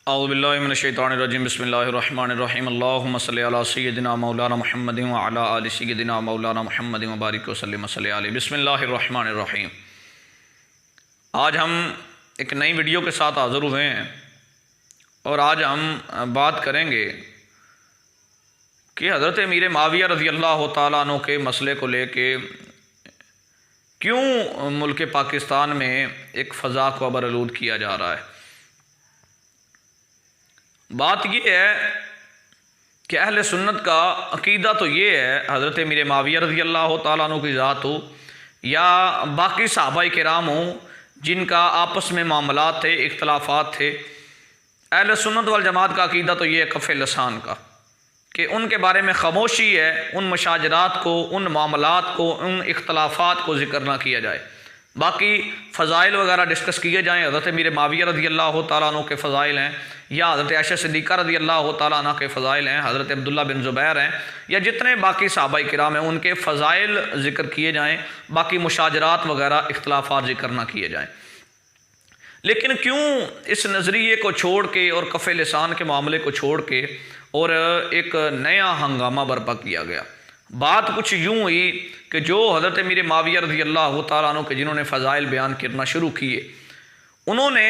اعوذ باللہ من الشیطان الرجیم بسم اللہ الرحمن الرحیم اللہم صلی علی سیدنا مولانا محمد وعلی آل سیدنا مولانا محمد وبارک وسلم صلی علیہ بسم اللہ الرحمن الرحیم۔ آج ہم ایک نئی ویڈیو کے ساتھ حاضر ہوئے ہیں اور آج ہم بات کریں گے کہ حضرت امیر معاویہ رضی اللہ تعالیٰ عنہ کے مسئلے کو لے کے کیوں ملک پاکستان میں ایک فضا کو برآلود کیا جا رہا ہے۔ بات یہ ہے کہ اہل سنت کا عقیدہ تو یہ ہے حضرت امیر معاویہ رضی اللہ تعالیٰ عنہ کی ذات ہو یا باقی صحابہ کرام ہوں جن کا آپس میں معاملات تھے، اختلافات تھے، اہل سنت والجماعت کا عقیدہ تو یہ ہے کف لسان کا کہ ان کے بارے میں خاموشی ہے، ان مشاجرات کو، ان معاملات کو، ان اختلافات کو ذکر نہ کیا جائے۔ باقی فضائل وغیرہ ڈسکس کیے جائیں، حضرت امیر معاویہ رضی اللہ تعالیٰ عنہ کے فضائل ہیں یا حضرت عائشہ صدیقہ رضی اللہ تعالیٰ عنہ کے فضائل ہیں، حضرت عبداللہ بن زبیر ہیں یا جتنے باقی صحابہ کرام ہیں ان کے فضائل ذکر کیے جائیں، باقی مشاجرات وغیرہ اختلافات ذکر نہ کیے جائیں۔ لیکن کیوں اس نظریے کو چھوڑ کے اور کف لسان کے معاملے کو چھوڑ کے اور ایک نیا ہنگامہ برپا کیا گیا؟ بات کچھ یوں ہوئی کہ جو حضرت امیر معاویہ رضی اللہ تعالیٰ عنہ کے جنہوں نے فضائل بیان کرنا شروع کیے، انہوں نے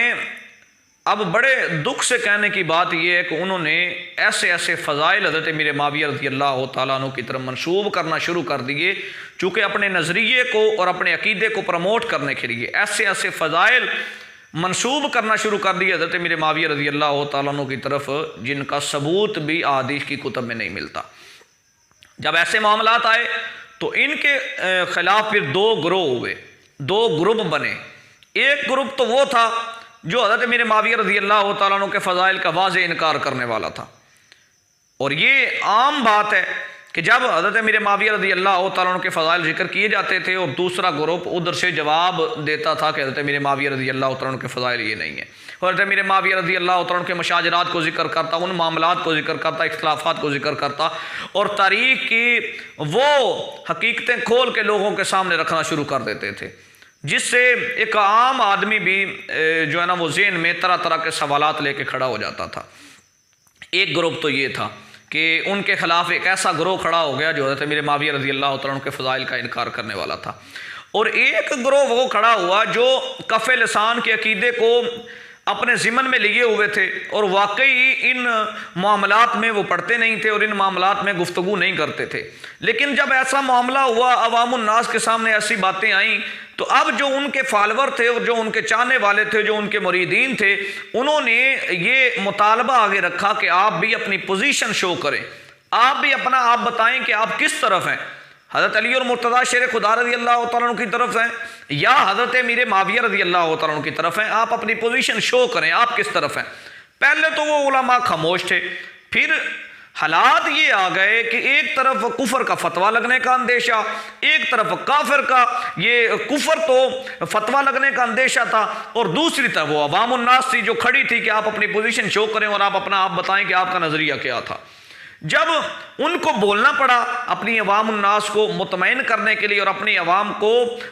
اب بڑے دکھ سے کہنے کی بات یہ ہے کہ انہوں نے ایسے فضائل حضرت امیر معاویہ رضی اللہ تعالیٰ عنہ کی طرف منسوب کرنا شروع کر دیے، چونکہ اپنے نظریے کو اور اپنے عقیدے کو پروموٹ کرنے کے لیے ایسے فضائل منسوب کرنا شروع کر دیے حضرت امیر معاویہ رضی اللہ تعالیٰ عنہ کی طرف جن کا ثبوت بھی احادیث کی کتب میں نہیں ملتا۔ جب ایسے معاملات آئے تو ان کے خلاف پھر دو گروہ ہوئے، دو گروپ بنے۔ ایک گروپ تو وہ تھا جو حضرت امیر معاویہ رضی اللہ تعالیٰ عنہ کے فضائل کا واضح انکار کرنے والا تھا، اور یہ عام بات ہے کہ جب حضرت امیر معاویہ رضی اللہ تعالیٰ عنہ کے فضائل ذکر کیے جاتے تھے اور دوسرا گروپ ادھر سے جواب دیتا تھا کہ حضرت امیر معاویہ رضی اللہ تعالیٰ عنہ کے فضائل یہ نہیں ہیں، حضرت امیر معاویہ رضی اللہ تعالیٰ عنہ کے مشاجرات کو ذکر کرتا، ان معاملات کو ذکر کرتا، اختلافات کو ذکر کرتا اور تاریخ کی وہ حقیقتیں کھول کے لوگوں کے سامنے رکھنا شروع کر دیتے تھے، جس سے ایک عام آدمی بھی جو ہے نا وہ ذہن میں طرح کے سوالات لے کے کھڑا ہو جاتا تھا۔ ایک گروپ تو یہ تھا کہ ان کے خلاف ایک ایسا گروہ کھڑا ہو گیا جو حضرت امیر معاویہ رضی اللہ تعالیٰ عنہ کے فضائل کا انکار کرنے والا تھا، اور ایک گروہ وہ کھڑا ہوا جو کف لسان کے عقیدے کو اپنے ضمن میں لیے ہوئے تھے اور واقعی ان معاملات میں وہ پڑھتے نہیں تھے اور ان معاملات میں گفتگو نہیں کرتے تھے، لیکن جب ایسا معاملہ ہوا، عوام الناس کے سامنے ایسی باتیں آئیں، تو اب جو ان کے فالور تھے اور جو ان کے چاہنے والے تھے، جو ان کے مریدین تھے، انہوں نے یہ مطالبہ آگے رکھا کہ آپ بھی اپنی پوزیشن شو کریں، آپ بھی اپنا آپ بتائیں کہ آپ کس طرف ہیں، حضرت علی اور مرتضیٰ شیر خدا رضی اللہ تعالیٰ عنہ کی طرف ہیں یا حضرت امیر معاویہ رضی اللہ تعالیٰ عنہ کی طرف ہیں، آپ اپنی پوزیشن شو کریں، آپ کس طرف ہیں۔ پہلے تو وہ علماء خاموش تھے، پھر حالات یہ آ گئے کہ ایک طرف کفر کا فتویٰ لگنے کا اندیشہ، ایک طرف کافر کا یہ کفر تو فتویٰ لگنے کا اندیشہ تھا، اور دوسری طرف وہ عوام الناس تھی جو کھڑی تھی کہ آپ اپنی پوزیشن شو کریں اور آپ اپنا آپ بتائیں کہ آپ کا نظریہ کیا تھا۔ جب ان کو بولنا پڑا اپنی عوام الناس کو مطمئن کرنے کے لیے اور اپنی عوام کو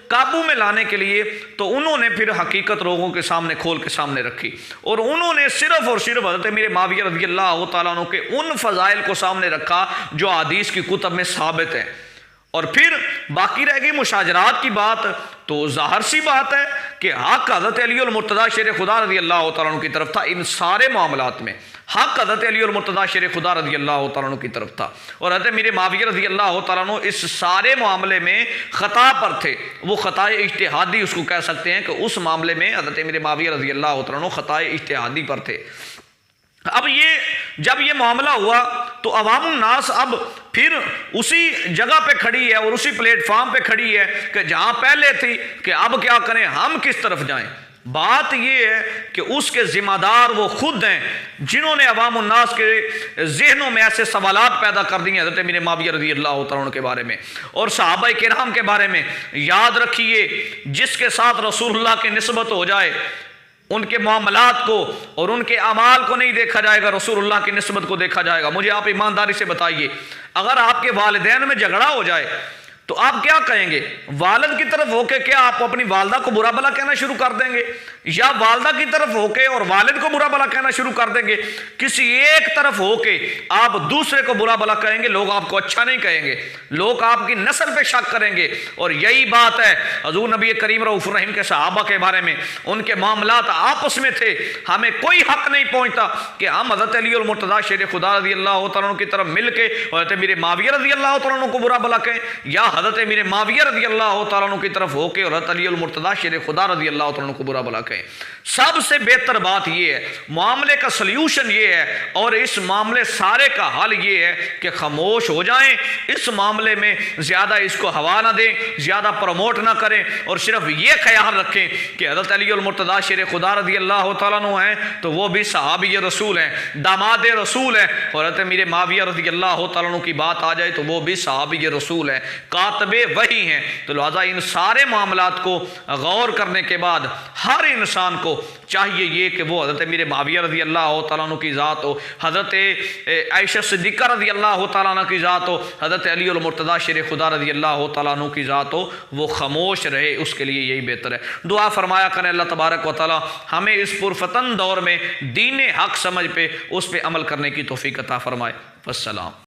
قابو میں لانے کے لیے، تو انہوں نے پھر حقیقت لوگوں کے سامنے کھول کے سامنے رکھی، اور انہوں نے صرف اور صرف حضرت امیر معاویہ رضی اللہ تعالیٰ عنہ کے ان فضائل کو سامنے رکھا جو حدیث کی کتب میں ثابت ہیں، اور پھر باقی رہ گئی مشاجرات کی بات۔ تو ظاہر سی بات ہے کہ حق حضرت علی اور مرتضیٰ شیر خدا رضی اللہ تعالیٰ عنہ کی طرف تھا، ان سارے معاملات میں حق حضرت علی اور مرتضیٰ شیر خدا رضی اللہ تعالیٰ عنہ کی طرف تھا، اور حضرت امیر معاویہ رضی اللہ تعالیٰ عنہ اس سارے معاملے میں خطا پر تھے، وہ خطا اجتہادی اس کو کہہ سکتے ہیں کہ اس معاملے میں حضرت امیر معاویہ رضی اللہ تعالیٰ عنہ خطا اجتہادی پر تھے۔ اب جب یہ معاملہ ہوا تو عوام الناس اب پھر اسی جگہ پہ کھڑی ہے اور اسی پلیٹ فارم پہ کھڑی ہے کہ جہاں پہلے تھی کہ اب کیا کریں، ہم کس طرف جائیں۔ بات یہ ہے کہ اس کے ذمہ دار وہ خود ہیں جنہوں نے عوام الناس کے ذہنوں میں ایسے سوالات پیدا کر دیے حضرت امیر معاویہ رضی اللہ تعالیٰ عنہ کے بارے میں اور صحابہ کرام کے بارے میں۔ یاد رکھیے، جس کے ساتھ رسول اللہ کی نسبت ہو جائے ان کے معاملات کو اور ان کے اعمال کو نہیں دیکھا جائے گا، رسول اللہ کی نسبت کو دیکھا جائے گا۔ مجھے آپ ایمانداری سے بتائیے، اگر آپ کے والدین میں جھگڑا ہو جائے تو آپ کیا کہیں گے؟ والد کی طرف ہو کے کیا آپ اپنی والدہ کو برا بھلا کہنا شروع کر دیں گے، یا والدہ کی طرف ہو کے اور والد کو برا بھلا کہنا شروع کر دیں گے؟ کسی ایک طرف ہو کے آپ دوسرے کو برا بھلا کہیں گے، لوگ آپ کو اچھا نہیں کہیں گے، لوگ آپ کی نسل پہ شک کریں گے۔ اور یہی بات ہے حضور نبی کریم رؤوف الرحیم کے صحابہ کے بارے میں، ان کے معاملات آپس میں تھے، ہمیں کوئی حق نہیں پہنچتا کہ ہم حضرت علی المرتضیٰ شیر خدا رضی اللہ تعالیٰ عنہ کی طرف مل کے حضرت امیر معاویہ رضی اللہ تعالیٰ عنہ کو برا بھلا کہیں، یا حضرت امیر معاویہ رضی اللہ تعالیٰ عنہ کی طرف ہو کے حضرت علی المرتضیٰ شیر خدا رضی اللہ تعالیٰ عنہ کو برا بھلا کہیں۔ سب سے بہتر بات یہ ہے، معاملے کا سلیوشن یہ ہے، اور اس معاملے سارے کا حل یہ ہے کہ خاموش ہو جائیں، اس معاملے میں زیادہ اس کو ہوا نہ دیں، زیادہ پروموٹ نہ کریں، اور صرف یہ خیال رکھیں کہ حضرت علی المرتضیٰ شیر خدا رضی اللہ تعالیٰ عنہ ہیں تو وہ بھی صحابی رسول ہیں، داماد رسول ہیں، اور حضرت امیر معاویہ رضی اللہ تعالیٰ عنہ کی بات آ جائے تو وہ بھی صحابی رسول ہیں، کاتب وحی ہیں۔ تو لہذا ان سارے معاملات کو غور کرنے کے بعد ہر انسان کو چاہیے یہ کہ وہ حضرت امیر معاویہ رضی اللہ تعالیٰ عنہ کی ذات ہو، حضرت عائشہ صدیقہ رضی اللہ تعالیٰ عنہ کی ذات ہو، حضرت علی المرتضیٰ شیر خدا رضی اللہ تعالیٰ عنہ کی ذات ہو، وہ خاموش رہے، اس کے لیے یہی بہتر ہے۔ دعا فرمایا کریں اللہ تبارک و تعالیٰ ہمیں اس پرفتن دور میں دین حق سمجھ پہ اس پہ عمل کرنے کی توفیق عطا فرمائے۔ والسلام۔